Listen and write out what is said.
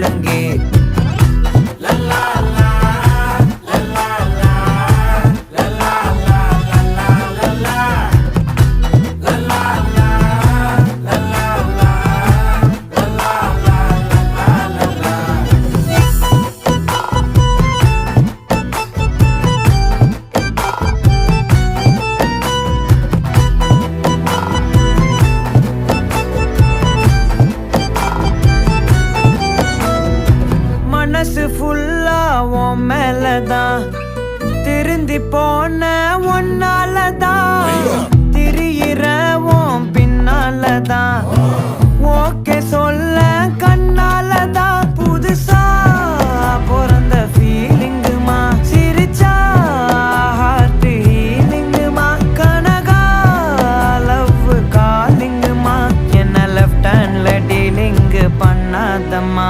முழங்கே. மனசு ஃபுல்லா உன் மேலதான், திருந்தி போன ஒன்னாலதான், திரியிற உன் பின்னாலதான், ஓகே சொல்ல கண்ணாலதான். புதுசா பிறந்த ஃபீலிங்குமா, சிரிச்சா ஹார்ட் ஹீலிங்குமா, கனகா லவ் காலிங்குமா, என்ன லெஃப்ட் ஹேண்ட்ல டீலிங்கு பண்ணாதம்மா.